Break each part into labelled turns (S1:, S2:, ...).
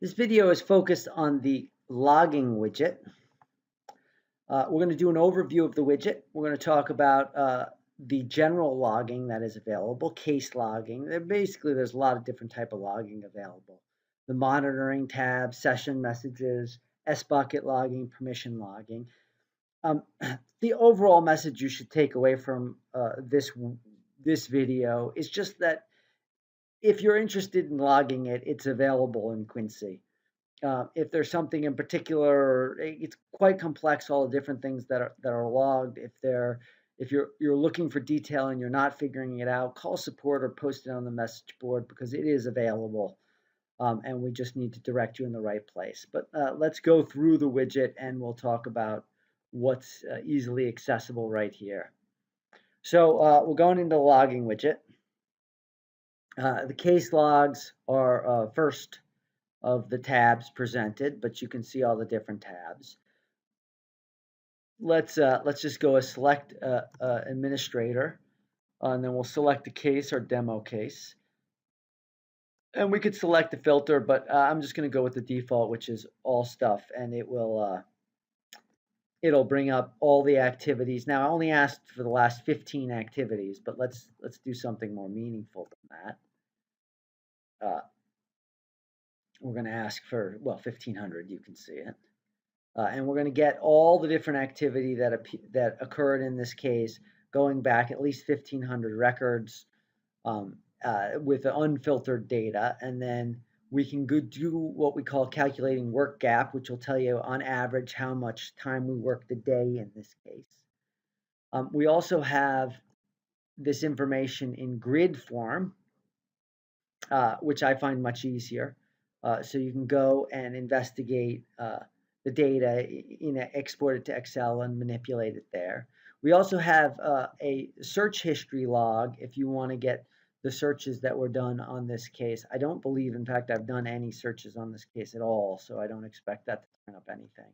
S1: This video is focused on the logging widget. We're going to do an overview of the widget. We're going to talk about the general logging that is available, case logging. There's a lot of different type of logging available. The monitoring tab, session messages, SBucket logging, permission logging. The overall message you should take away from this video is just that if you're interested in logging it, it's available in Quincy. If there's something in particular, it's quite complex. All the different things that are logged. If you're looking for detail and you're not figuring it out, call support or post it on the message board because it is available, and we just need to direct you in the right place. But let's go through the widget and we'll talk about what's easily accessible right here. So we're going into the logging widget. The case logs are first of the tabs presented, but you can see all the different tabs. Let's just go a select administrator, and then we'll select the case or demo case. And we could select a filter, but I'm just going to go with the default, which is all stuff, and it'll bring up all the activities. Now I only asked for the last 15 activities, but let's do something more meaningful than that. We're going to ask for, well, 1,500, you can see it. And we're going to get all the different activity that occurred in this case, going back at least 1,500 records with the unfiltered data. And then we can do what we call calculating work gap, which will tell you on average how much time we worked a day in this case. We also have this information in grid form, which I find much easier. So you can go and investigate the data, export it to Excel and manipulate it there. We also have a search history log if you want to get the searches that were done on this case. I don't believe, in fact, I've done any searches on this case at all, so I don't expect that to turn up anything.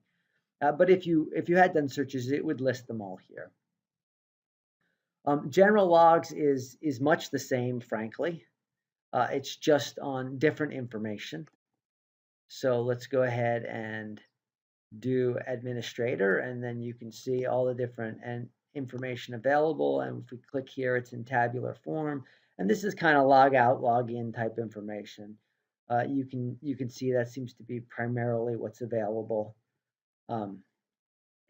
S1: But if you had done searches, it would list them all here. General logs is much the same, frankly. It's just on different information. So let's go ahead and do administrator, and then you can see all the different information available. And if we click here, it's in tabular form, and this is kind of log out, log in type information. You can see that seems to be primarily what's available. And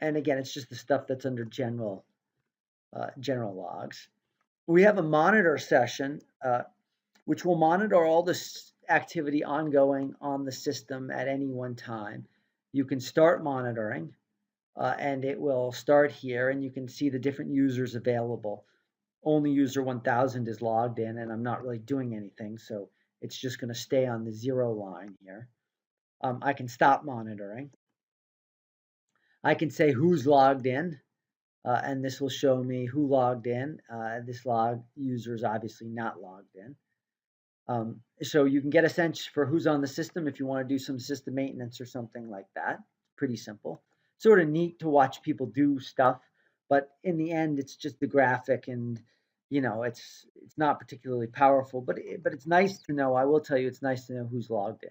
S1: again, it's just the stuff that's under general logs. We have a monitor session, which will monitor all this activity ongoing on the system at any one time. You can start monitoring, and it will start here, and you can see the different users available. Only user 1000 is logged in, and I'm not really doing anything, so it's just going to stay on the 0 line here. I can stop monitoring. I can say who's logged in, and this will show me who logged in. This log user is obviously not logged in. So you can get a sense for who's on the system if you want to do some system maintenance or something like that. Pretty simple. Sort of neat to watch people do stuff, but in the end, it's just the graphic, and it's not particularly powerful. But it's nice to know. I will tell you, it's nice to know who's logged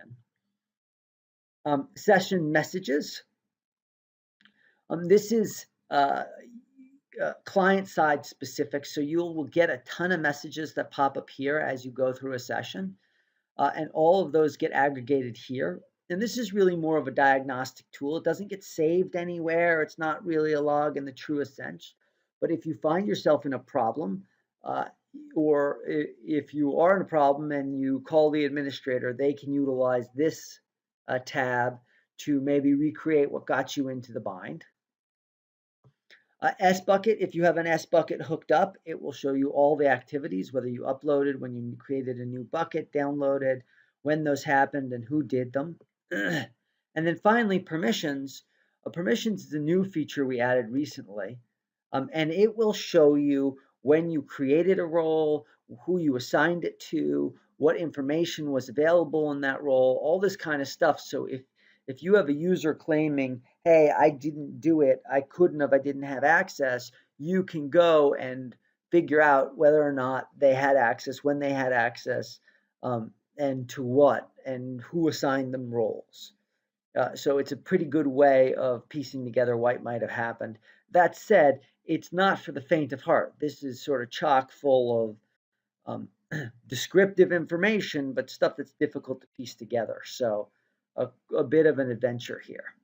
S1: in. Session messages. This is client-side specific, so you will get a ton of messages that pop up here as you go through a session, and all of those get aggregated here. And this is really more of a diagnostic tool. It doesn't get saved anywhere. It's not really a log in the truest sense. But if you find yourself in a problem, or if you are in a problem and you call the administrator, they can utilize this tab to maybe recreate what got you into the bind. SBucket, if you have an SBucket hooked up, it will show you all the activities, whether you uploaded, when you created a new bucket, downloaded, when those happened, and who did them. And then finally, permissions. Permissions is a new feature we added recently, and it will show you when you created a role, who you assigned it to, what information was available in that role, all this kind of stuff. So if you have a user claiming, hey, I didn't do it, I couldn't have, I didn't have access, you can go and figure out whether or not they had access, when they had access, and to what. and who assigned them roles. So it's a pretty good way of piecing together what might have happened. That said, it's not for the faint of heart. This is sort of chock full of descriptive information, but stuff that's difficult to piece together. So a bit of an adventure here.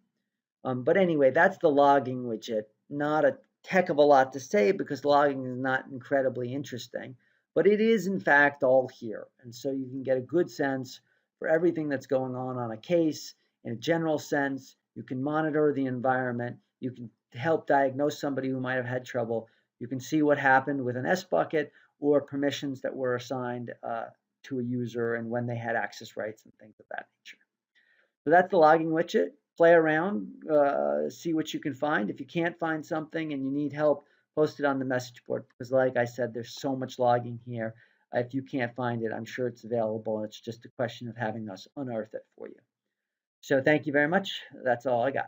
S1: But anyway, that's the logging widget. Not a heck of a lot to say because logging is not incredibly interesting, but it is in fact all here. And so you can get a good sense for everything that's going on a case in a general sense. You can monitor the environment. You can help diagnose somebody who might have had trouble. You can see what happened with an SBucket or permissions that were assigned to a user and when they had access rights and things of that nature. So that's the logging widget. Play around, see what you can find. If you can't find something and you need help, post it on the message board because like I said, there's so much logging here. If you can't find it, I'm sure it's available. It's just a question of having us unearth it for you. So thank you very much. That's all I got.